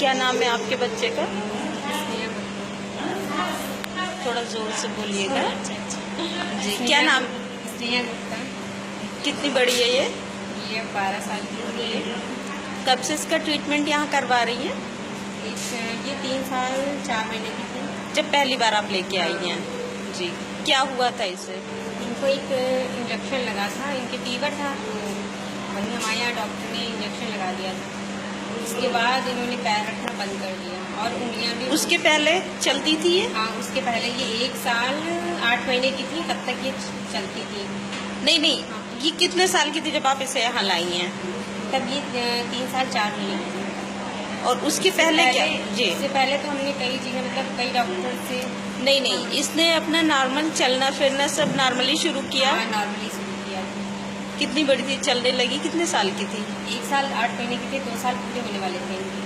क्या नाम है आपके बच्चे का? थोड़ा जोर से बोलिएगा। जी, क्या नाम? स्नेहा गुप्ता। कितनी बड़ी है ये? ये 12 साल की हो गई है। कब से इसका ट्रीटमेंट यहाँ करवा रही हैं? ये 3 साल 4 महीने की थी जब पहली बार आप लेके आई हैं। जी, क्या हुआ था इसे? इनको एक इंजेक्शन लगा था, इनके फीवर था, तो वहीं हमारे यहाँ डॉक्टर ने इंजेक्शन लगा दिया था। उसके बाद इन्होंने पैर रखना बंद कर दिया और उंगलियां भी। उसके पहले चलती थी ये? हाँ, उसके पहले ये 1 साल 8 महीने की थी, तब तक ये चलती थी। नहीं, ये कितने साल की थी जब आप इसे यहाँ लाई हैं? तब ये 3 साल 4 महीने की थी। और उसके पहले क्या? जी, इससे पहले तो हमने कई जगह मतलब कई डॉक्टर से। नहीं, इसने अपना नॉर्मल चलना फिरना सब नॉर्मली शुरू किया? हाँ, नॉर्मली शुरू किया। कितनी बड़ी थी, चलने लगी? कितने साल की थी? 1 साल 8 महीने की थी, 2 साल पूरे होने वाले थे इनके।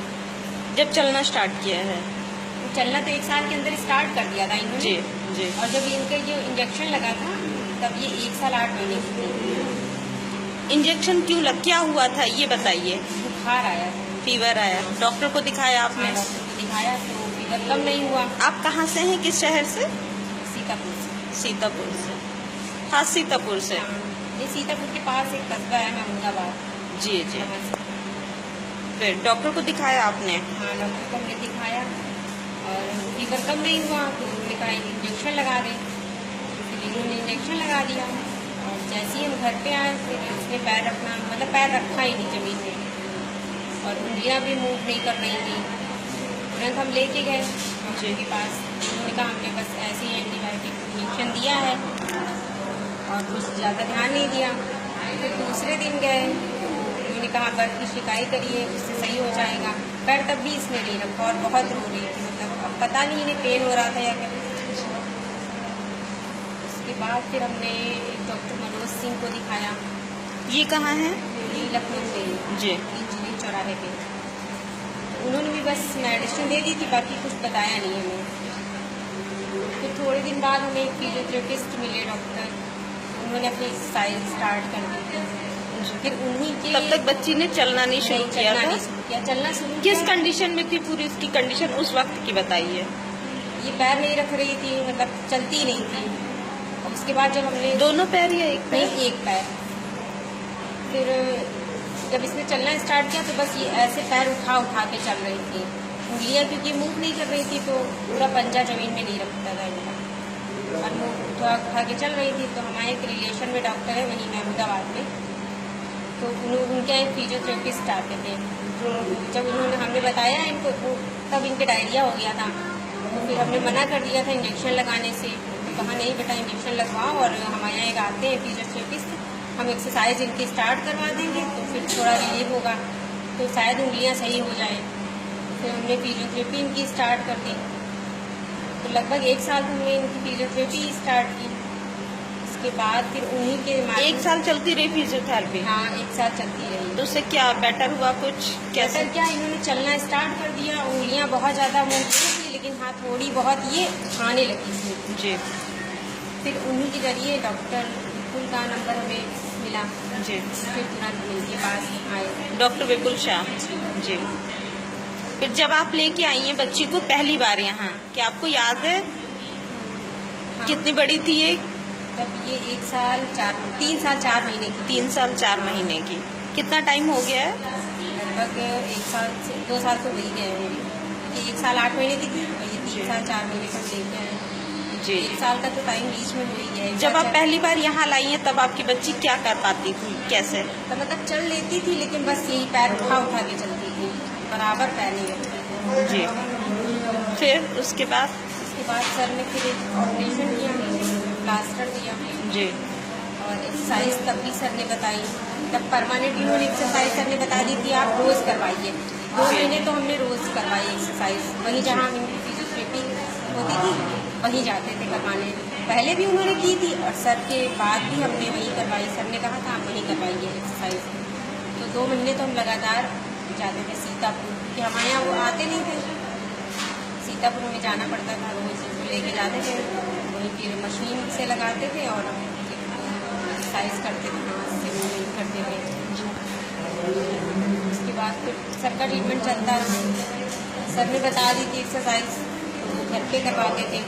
जब चलना स्टार्ट किया है? चलना तो 1 साल के अंदर स्टार्ट कर दिया था इन्होंने। जी। और जब इनका जो इंजेक्शन लगा था तब ये 1 साल 8 महीने की थी। इंजेक्शन क्यों लग, क्या हुआ था ये बताइए? बुखार आया था, फीवर आया? डॉक्टर को दिखाया आपने? डॉक्टर को दिखाया तो फीवर कम नहीं हुआ। आप कहाँ से हैं, किस शहर से? सीतापुर से। सीतापुर से। हाँ, सीतापुर से। ये सीतापुर के पास एक कस्बा है महमूदाबाद। जी। वहाँ से। फिर डॉक्टर को दिखाया आपने? हाँ, डॉक्टर को हमने दिखाया और फीवर कम नहीं हुआ तो उन्होंने कहा इंजेक्शन लगा दें। फिर इन्होंने इंजेक्शन लगा दिया और जैसे ही हम घर पे आए फिर इसने पैर रखना मतलब पैर रखा ही नहीं जमीन में और उंगलियां भी मूव नहीं कर रही थी। तुरंत हम लेके गए डॉक्टर के पास। उन्होंने कहा हमने बस ऐसे ही एंटीबायोटिक इंजेक्शन दिया है और कुछ ज़्यादा ध्यान नहीं दिया। फिर दूसरे दिन गए, उन्होंने कहा दर्द की शिकायत करिए, उससे सही हो जाएगा। पैर तब भी इसने नहीं रखा और बहुत रो रही थी, मतलब अब पता नहीं इन्हें पेन हो रहा था या क्या। उसके बाद फिर हमने डॉक्टर मनोज सिंह को दिखाया। ये कहाँ है? ये लखनऊ में जी। इंजीनियरिंग चौराहे पे। उन्होंने भी बस मेडिसिन दे दी थी, बाकी कुछ बताया नहीं हमें। फिर थोड़े दिन बाद हमें एक फिजियोथेरेपिस्ट मिले डॉक्टर, उन्होंने अपनी एक्सरसाइज स्टार्ट कर दी थी। फिर उन्हीं के तब तक बच्ची ने चलना नहीं शुरू किया था? चलना शुरू किस किया। कंडीशन में थी पूरी उसकी कंडीशन उस वक्त की बताइए? ये पैर नहीं रख रही थी, मतलब चलती नहीं थी। और उसके बाद जब हमने दोनों पैर या एक पैर? नहीं, एक पैर। फिर जब इसने चलना स्टार्ट किया तो बस ये ऐसे पैर उठा के चल रही थी। उंगलियां क्योंकि मूव नहीं कर रही थी तो पूरा पंजा जमीन में नहीं रखता था इनका और मुँह उठा के चल रही थी। तो हमारे एक रिलेशन में डॉक्टर है वहीं महमूदाबाद में, तो उनके एक फिजियोथेरेपिस्ट आते थे। तो जब उन्होंने हमें बताया इनको तो तब इनके डायरिया हो गया था। तो फिर हमने मना कर दिया था इंजेक्शन लगाने से। तो कहा नहीं बेटा इंजेक्शन लगवाओ और हमारे यहाँ एक आते हैं फिजियोथेरेपिस्ट, हम एक्सरसाइज इनकी स्टार्ट करवा देंगे तो फिर थोड़ा रिलीफ होगा तो शायद उंगलियाँ सही हो जाए। फिर हमने फिजियोथेरेपी इनकी स्टार्ट कर दी। तो लगभग 1 साल तो हमने इनकी फिजियोथेरेपी स्टार्ट की। उसके बाद फिर उन्हीं के 1 साल चलती रही फिजियोथेरेपी? हाँ, 1 साल चलती रही। तो उससे क्या बेटर हुआ कुछ? कैसे क्या इन्होंने चलना स्टार्ट कर दिया, उंगलियां बहुत ज़्यादा मूव नहीं थी लेकिन हाँ थोड़ी बहुत ये खाने लगी थी। जी। फिर उन्हीं के जरिए डॉक्टर विपुल का नंबर हमें मिला। जी। फिर तुरंत उनके पास आए डॉक्टर विपुल शाह। जी। फिर जब आप लेके आई हैं बच्ची को पहली बार यहाँ, क्या आपको याद है? हाँ। कितनी बड़ी थी ये? तब ये 3 साल 4 महीने की। 3 साल 4 महीने की। कितना टाइम हो गया है? लगभग 1 साल से 2 साल तो हो ही गए होंगे। ये 1 साल 8 महीने की थी और ये 3 साल 4 महीने तक लेके आए। जी। 1 साल का तो टाइम बीच में हो ही गया। जब आप पहली बार यहाँ लाई हैं तब आपकी बच्ची क्या कर पाती थी, कैसे? तो मतलब चल लेती थी लेकिन बस यही पैर उठा के चलती थी, बराबर पैर नहीं रखती थी। जी। फिर उसके बाद सर ने फिर एक ऑपरेशन किया, प्लास्टर दिया। जी। और एक्सरसाइज तब भी सर ने बताई, तब परमानेंट इन्होंने एक्सरसाइज सर ने बता दी थी आप रोज़ करवाइए। 2 महीने तो हमने रोज़ करवाई एक्सरसाइज, वहीं जहाँ इनकी फिजियोथेरेपी होती थी वहीं जाते थे करवाने। पहले भी उन्होंने की थी और सर के बाद भी हमने वहीं करवाई। सर ने कहा था आप वहीं करवाइए एक्सरसाइज। तो 2 महीने तो हम लगातार जाते थे सीतापुर, क्योंकि हमारे यहाँ वो आते नहीं थे। सीतापुर हमें जाना पड़ता था, रोज़ लेके जाते थे, वहीं फिर मशीन से लगाते थे और एक्सरसाइज करते थे, हाथ से मूवमेंट करते थे। उसके बाद फिर सर का ट्रीटमेंट चलता रहा। सर ने बता दी थी एक्सरसाइज, तो वो घर पे करवाते थे।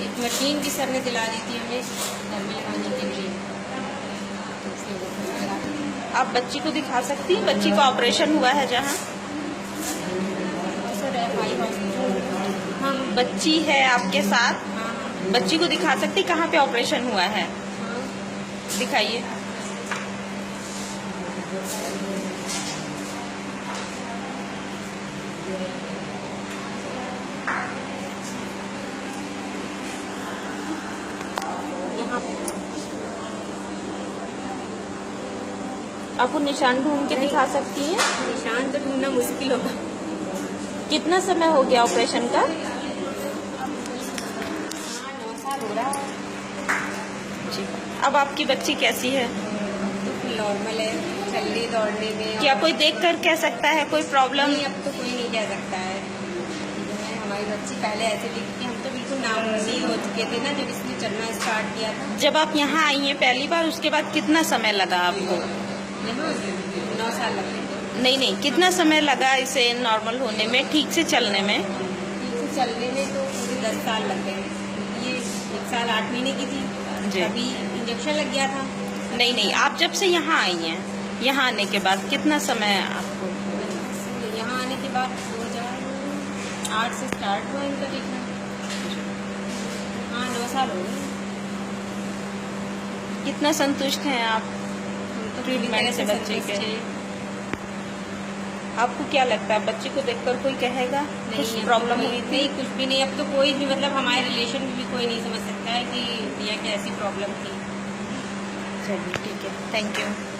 एक मशीन भी सर ने दिला दी थी हमें घर में लगाने के लिए, तो इसलिए वो घर में लगाते थे। आप बच्ची को दिखा सकती हैं, बच्ची का ऑपरेशन हुआ है जहाँ? Sir FI hospital. हम बच्ची है आपके साथ, हाँ बच्ची को दिखा सकती कहाँ पे ऑपरेशन हुआ है? हाँ। दिखाइए। यहाँ पे आपको निशान ढूंढ के दिखा सकती हैं? निशान तो ढूंढना मुश्किल होगा। कितना समय हो गया ऑपरेशन का? 9 साल हो रहा है। जी। अब आपकी बच्ची कैसी है? नॉर्मल है, चलने दौड़ने में। क्या कोई देखकर कह सकता है कोई प्रॉब्लम? नहीं, अब तो कोई नहीं कह सकता है। हमारी बच्ची पहले ऐसे दिखती, हम तो बिल्कुल नामुमकिन हो चुके थे ना जब इसने चलना स्टार्ट किया था। जब आप यहाँ आई हैं पहली बार, उसके बाद कितना समय लगा आपको? यहाँ 9 साल लग गए। नहीं, कितना समय लगा इसे नॉर्मल होने में, ठीक से चलने में? ठीक से चलने में तो पूरे 10 साल लग गए। ये 1 साल 8 महीने की थी, जी। अभी इंजेक्शन लग गया था। नहीं, आप जब से यहाँ आई हैं, यहाँ आने के बाद कितना समय आपको? यहाँ आने के बाद 2008 से स्टार्ट हुआ इनका ट्रीटमेंट। हाँ 9 साल हो गए। कितना संतुष्ट हैं आप हम तो ट्रीटमेंट से बच्चे के? संतुष्ट हैं। आपको क्या लगता है बच्चे को देखकर कोई कहेगा कुछ अब तो प्रॉब्लम कोई- हुई थी? नहीं, कुछ भी नहीं। अब तो कोई भी मतलब हमारे रिलेशन में भी कोई नहीं समझ सकता है कि दिया की ऐसी प्रॉब्लम थी। चलिए ठीक है, थैंक यू।